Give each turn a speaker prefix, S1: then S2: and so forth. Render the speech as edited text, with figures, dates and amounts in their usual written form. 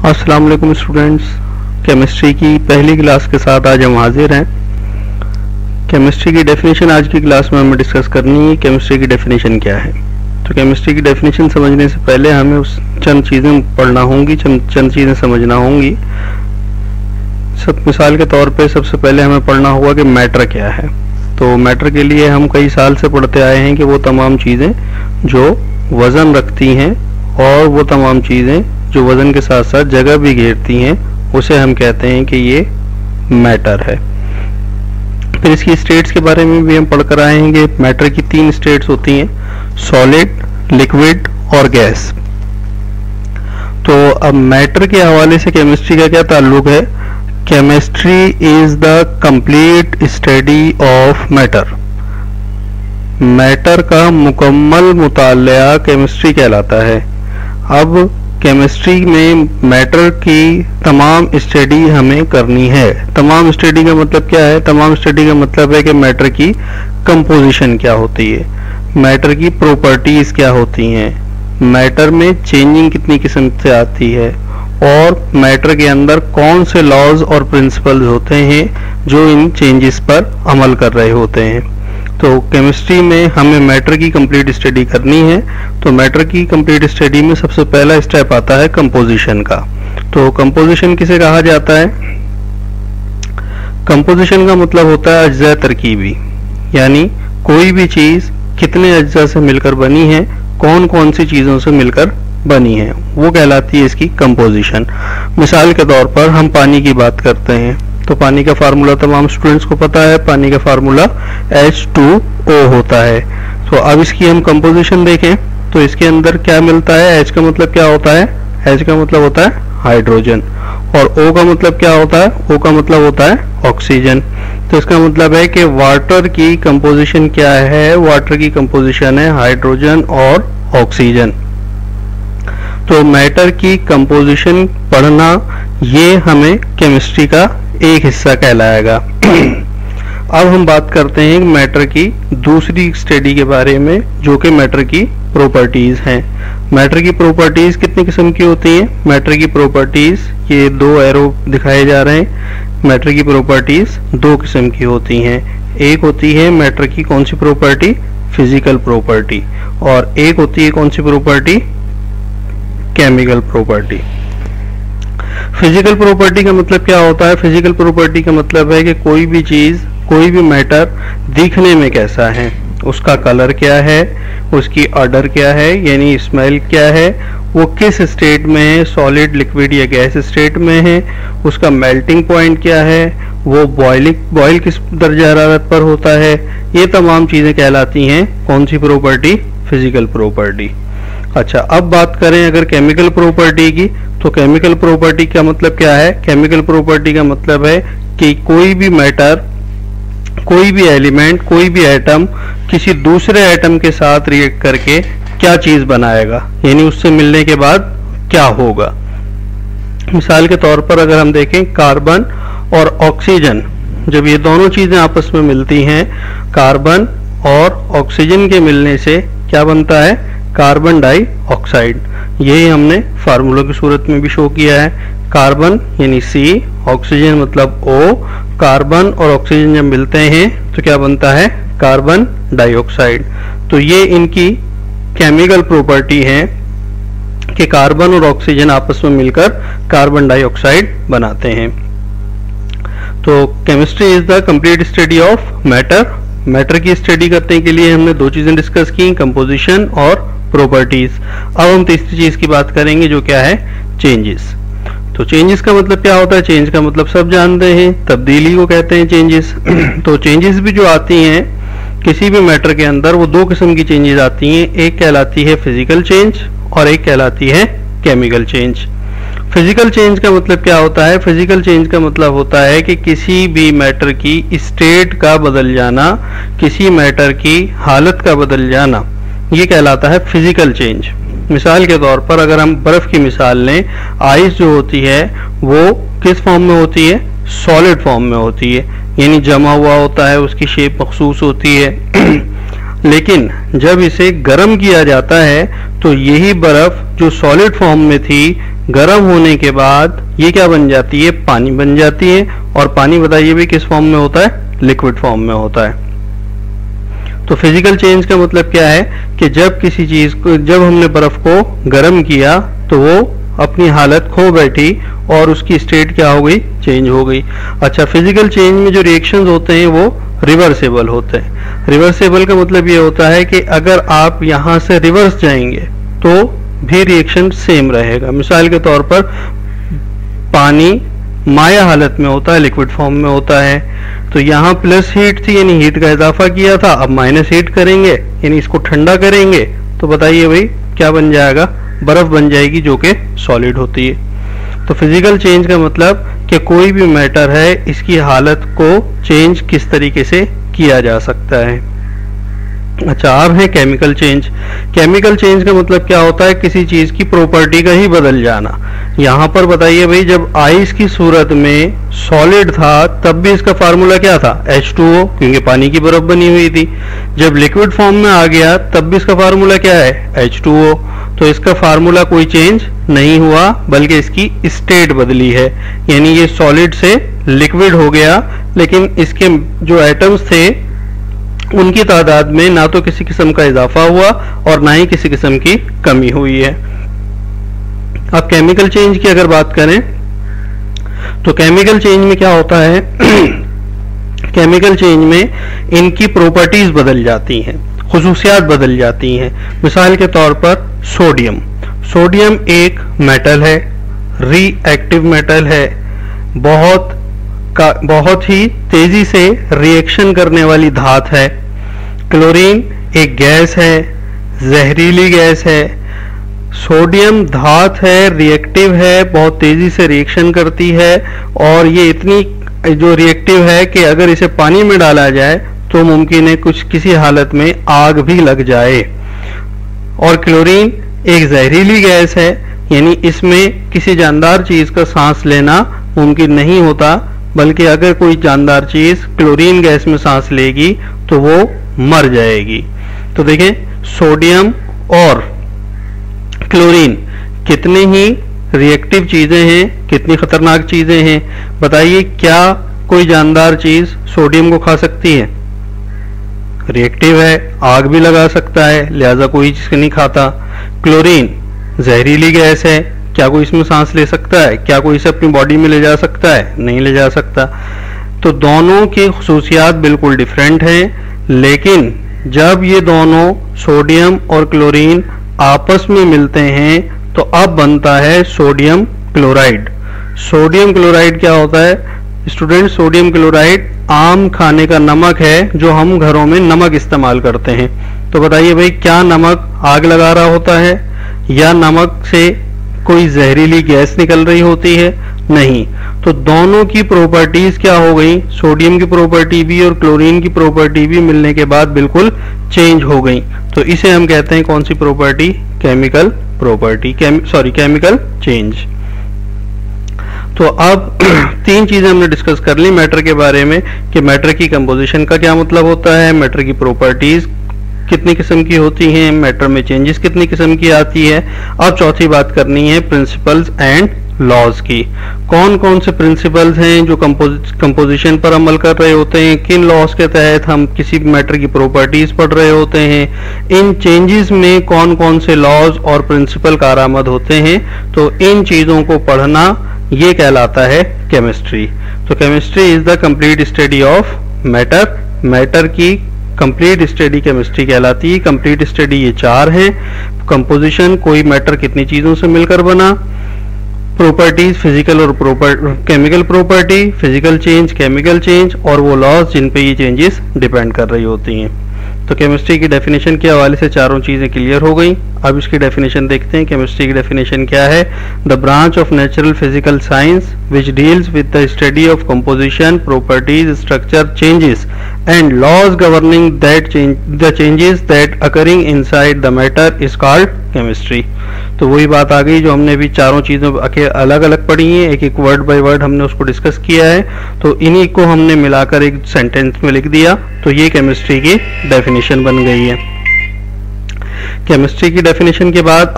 S1: अस्सलाम वालेकुम students, chemistry की पहली क्लास के साथ आज हम हाजिर हैं। केमिस्ट्री की डेफिनेशन आज की क्लास में हमें डिस्कस करनी है। केमिस्ट्री की डेफिनेशन क्या है? तो केमिस्ट्री की डेफिनेशन समझने से पहले हमें उस चंद चीज़ें पढ़ना होंगी, चंद चीज़ें समझना होंगी। सब मिसाल के तौर पे सबसे पहले हमें पढ़ना होगा कि मैटर क्या है। तो मैटर के लिए हम कई साल से पढ़ते आए हैं कि वो तमाम चीज़ें जो वज़न रखती हैं और वो तमाम चीज़ें जो वज़न के साथ साथ जगह भी घेरती हैं, उसे हम कहते हैं कि ये मैटर है। फिर इसकी स्टेट्स के बारे में भी हम पढ़ कर आएंगे। मैटर की 3 स्टेट्स होती हैं, सॉलिड, लिक्विड और गैस। तो अब मैटर के हवाले से केमिस्ट्री का क्या ताल्लुक है? Chemistry is the complete study of matter. Matter का मुकम्मल मुताला केमिस्ट्री कहलाता है। अब केमिस्ट्री में मैटर की तमाम स्टडी हमें करनी है। तमाम स्टडी का मतलब क्या है? तमाम स्टडी का मतलब है कि मैटर की कंपोजिशन क्या होती है, मैटर की प्रॉपर्टीज क्या होती हैं, मैटर में चेंजिंग कितनी किस्म से आती है और मैटर के अंदर कौन से लॉज और प्रिंसिपल्स होते हैं जो इन चेंजेस पर अमल कर रहे होते हैं। तो केमिस्ट्री में हमें मैटर की कंप्लीट स्टडी करनी है। तो मैटर की कंप्लीट स्टडी में सबसे पहला स्टेप आता है कंपोजिशन का। तो कंपोजिशन किसे कहा जाता है? कंपोजिशन का मतलब होता है अज्जा तरकीबी, यानी कोई भी चीज कितने अज्जा से मिलकर बनी है, कौन कौन सी चीजों से मिलकर बनी है, वो कहलाती है इसकी कंपोजिशन। मिसाल के तौर पर हम पानी की बात करते हैं तो पानी का फार्मूला तमाम स्टूडेंट्स को पता है। पानी का फार्मूला H2O होता है। तो अब इसकी हम कंपोजिशन देखें तो इसके अंदर क्या मिलता है? H का मतलब क्या होता है? H का मतलब होता है हाइड्रोजन, और O का मतलब क्या होता है? O का मतलब होता है ऑक्सीजन। तो इसका मतलब है कि वाटर की कंपोजिशन क्या है? वाटर की कंपोजिशन है हाइड्रोजन और ऑक्सीजन। तो मैटर की कंपोजिशन पढ़ना ये हमें केमिस्ट्री का एक हिस्सा कहलाएगा। अब हम बात करते हैं मैटर की दूसरी स्टडी के बारे में, जो कि मैटर की प्रॉपर्टीज हैं। मैटर की प्रॉपर्टीज कितनी किस्म की होती हैं? मैटर की प्रॉपर्टीज, ये 2 एरो दिखाए जा रहे हैं। मैटर की प्रॉपर्टीज 2 किस्म की होती हैं। एक होती है मैटर की कौन सी प्रॉपर्टी? Physical property. और एक होती है कौन सी property? Chemical property. Physical property का मतलब क्या होता है? फिजिकल प्रॉपर्टी का मतलब है कि कोई भी चीज, कोई भी मैटर दिखने में कैसा है, उसका कलर क्या है, उसकी ऑर्डर क्या है, यानी स्मेल क्या है, वो किस स्टेट में है, सॉलिड, लिक्विड या गैस स्टेट में है, उसका मेल्टिंग पॉइंट क्या है, वो बॉयल किस दर्जा हरारत पर होता है। ये तमाम चीजें कहलाती हैं कौन सी प्रॉपर्टी? Physical property. अच्छा, अब बात करें अगर केमिकल प्रॉपर्टी की, तो केमिकल प्रॉपर्टी का मतलब क्या है? केमिकल प्रॉपर्टी का मतलब है कि कोई भी मैटर, कोई भी एलिमेंट, कोई भी एटम किसी दूसरे एटम के साथ रिएक्ट करके क्या चीज बनाएगा, यानी उससे मिलने के बाद क्या होगा। मिसाल के तौर पर अगर हम देखें कार्बन और ऑक्सीजन, जब ये दोनों चीजें आपस में मिलती हैं, कार्बन और ऑक्सीजन के मिलने से क्या बनता है? Carbon dioxide. यही हमने फार्मूला की सूरत में भी शो किया है। कार्बन यानी C, ऑक्सीजन मतलब O। कार्बन और ऑक्सीजन जब मिलते हैं तो क्या बनता है? Carbon dioxide. तो ये इनकी केमिकल प्रॉपर्टी है कि कार्बन और ऑक्सीजन आपस में मिलकर कार्बन डाइऑक्साइड बनाते हैं। तो chemistry is the complete study of matter. Matter की स्टडी करने के लिए हमने 2 चीजें डिस्कस की, कंपोजिशन और प्रॉपर्टीज। अब हम तीसरी चीज की बात करेंगे जो क्या है? चेंजेस। तो चेंजेस का मतलब क्या होता है? चेंज का मतलब सब जानते हैं, तब्दीली को कहते हैं चेंजेस। तो चेंजेस भी जो आती हैं किसी भी मैटर के अंदर, वो 2 किस्म की चेंजेस आती हैं। एक कहलाती है फिजिकल चेंज और एक कहलाती है केमिकल चेंज। फिजिकल चेंज का मतलब क्या होता है? फिजिकल चेंज का मतलब होता है कि किसी भी मैटर की स्टेट का बदल जाना, किसी मैटर की हालत का बदल जाना, ये कहलाता है फिजिकल चेंज। मिसाल के तौर पर अगर हम बर्फ की मिसाल लें, आइस जो होती है वो किस फॉर्म में होती है? सॉलिड फॉर्म में होती है, यानी जमा हुआ होता है, उसकी शेप मखसूस होती है। लेकिन जब इसे गर्म किया जाता है तो यही बर्फ जो सॉलिड फॉर्म में थी गर्म होने के बाद ये क्या बन जाती है, पानी बन जाती है। और पानी बताइए भी किस फॉर्म में होता है, लिक्विड फॉर्म में होता है। तो फिजिकल चेंज का मतलब क्या है कि जब किसी चीज को, जब हमने बर्फ को गर्म किया तो वो अपनी हालत खो बैठी और उसकी स्टेट क्या हो गई, चेंज हो गई। अच्छा, फिजिकल चेंज में जो रिएक्शंस होते हैं वो रिवर्सेबल होते हैं। रिवर्सेबल का मतलब ये होता है कि अगर आप यहां से रिवर्स जाएंगे तो भी रिएक्शन सेम रहेगा। मिसाल के तौर पर पानी माया हालत में होता है, लिक्विड फॉर्म में होता है, तो यहाँ प्लस हीट थी यानी हीट का इजाफा किया था, अब माइनस हीट करेंगे यानी इसको ठंडा करेंगे तो बताइए भाई क्या बन जाएगा, बर्फ बन जाएगी जो कि सॉलिड होती है। तो फिजिकल चेंज का मतलब कि कोई भी मैटर है इसकी हालत को चेंज किस तरीके से किया जा सकता है। अच्छा, अब है केमिकल चेंज। केमिकल चेंज का मतलब क्या होता है, किसी चीज की प्रॉपर्टी का ही बदल जाना। यहां पर बताइए भाई, जब आइस की सूरत में सॉलिड था तब भी इसका फार्मूला क्या था, H2O, क्योंकि पानी की बर्फ बनी हुई थी। जब लिक्विड फॉर्म में आ गया तब भी इसका फार्मूला क्या है, H2O। तो इसका फार्मूला कोई चेंज नहीं हुआ बल्कि इसकी स्टेट बदली है, यानी ये सॉलिड से लिक्विड हो गया, लेकिन इसके जो एटम्स थे उनकी तादाद में ना तो किसी किस्म का इजाफा हुआ और ना ही किसी किस्म की कमी हुई है। अब केमिकल चेंज की अगर बात करें तो केमिकल चेंज में क्या होता है केमिकल चेंज में इनकी प्रॉपर्टीज बदल जाती हैं, खुसूसियात बदल जाती हैं। मिसाल के तौर पर सोडियम। सोडियम एक मेटल है, रिएक्टिव मेटल है, बहुत ही तेजी से रिएक्शन करने वाली धात है। क्लोरीन एक गैस है, जहरीली गैस है। सोडियम धात है, रिएक्टिव है, बहुत तेजी से रिएक्शन करती है और ये इतनी जो रिएक्टिव है कि अगर इसे पानी में डाला जाए तो मुमकिन है किसी हालत में आग भी लग जाए। और क्लोरीन एक जहरीली गैस है, यानी इसमें किसी जानदार चीज का सांस लेना मुमकिन नहीं होता, बल्कि अगर कोई जानदार चीज क्लोरीन गैस में सांस लेगी तो वो मर जाएगी। तो देखें, सोडियम और क्लोरीन कितने ही रिएक्टिव चीजें हैं, कितनी खतरनाक चीजें हैं। बताइए, क्या कोई जानदार चीज सोडियम को खा सकती है? रिएक्टिव है, आग भी लगा सकता है, लिहाजा कोई चीज नहीं खाता। क्लोरीन जहरीली गैस है, क्या कोई इसमें सांस ले सकता है? क्या कोई इसे अपनी बॉडी में ले जा सकता है? नहीं ले जा सकता। तो दोनों की खुसूसियात बिल्कुल डिफरेंट हैं, लेकिन जब ये दोनों सोडियम और क्लोरीन आपस में मिलते हैं तो अब बनता है सोडियम क्लोराइड। सोडियम क्लोराइड क्या होता है स्टूडेंट? सोडियम क्लोराइड आम खाने का नमक है जो हम घरों में नमक इस्तेमाल करते हैं। तो बताइए भाई, क्या नमक आग लगा रहा होता है या नमक से कोई जहरीली गैस निकल रही होती है? नहीं। तो दोनों की प्रॉपर्टीज क्या हो गई, सोडियम की प्रॉपर्टी भी और क्लोरीन की प्रॉपर्टी भी मिलने के बाद बिल्कुल चेंज हो गई। तो इसे हम कहते हैं कौन सी property? Chemical property, chemical change. तो अब तीन चीजें हमने डिस्कस कर ली मैटर के बारे में कि मैटर की कंपोजिशन का क्या मतलब होता है, मैटर की प्रॉपर्टीज कितनी किस्म की होती हैं, मैटर में चेंजेस कितनी किस्म की आती है। अब चौथी बात करनी है प्रिंसिपल्स एंड लॉज की। कौन कौन से प्रिंसिपल्स हैं जो कंपोजिशन पर अमल कर रहे होते हैं, किन लॉज के तहत हम किसी मैटर की प्रॉपर्टीज पढ़ रहे होते हैं, इन चेंजेस में कौन कौन से लॉज और प्रिंसिपल कारआमद होते हैं। तो इन चीजों को पढ़ना ये कहलाता है केमिस्ट्री। तो chemistry is the complete study of matter. Matter की कंप्लीट स्टडी केमिस्ट्री कहलाती है। कंप्लीट स्टडी ये चार हैं: कंपोजिशन, कोई मैटर कितनी चीजों से मिलकर बना, प्रॉपर्टीज, फिजिकल और chemical property, physical change, chemical change, और वो लॉज जिन पे ये चेंजेस डिपेंड कर रही होती हैं। तो केमिस्ट्री की डेफिनेशन के हवाले से चारों चीजें क्लियर हो गई। अब इसकी डेफिनेशन देखते हैं। केमिस्ट्री की डेफिनेशन क्या है? The branch of natural physical science which deals with the study of composition, properties, structure, changes and laws governing the changes that occurring inside the matter is called chemistry. तो वही बात आ गई जो हमने अभी चारों चीजों अलग अलग पढ़ी हैं, एक एक वर्ड बाय वर्ड हमने उसको डिस्कस किया है। तो इन्हीं को हमने मिलाकर एक सेंटेंस में लिख दिया, तो ये केमिस्ट्री की डेफिनेशन बन गई है। केमिस्ट्री की डेफिनेशन के बाद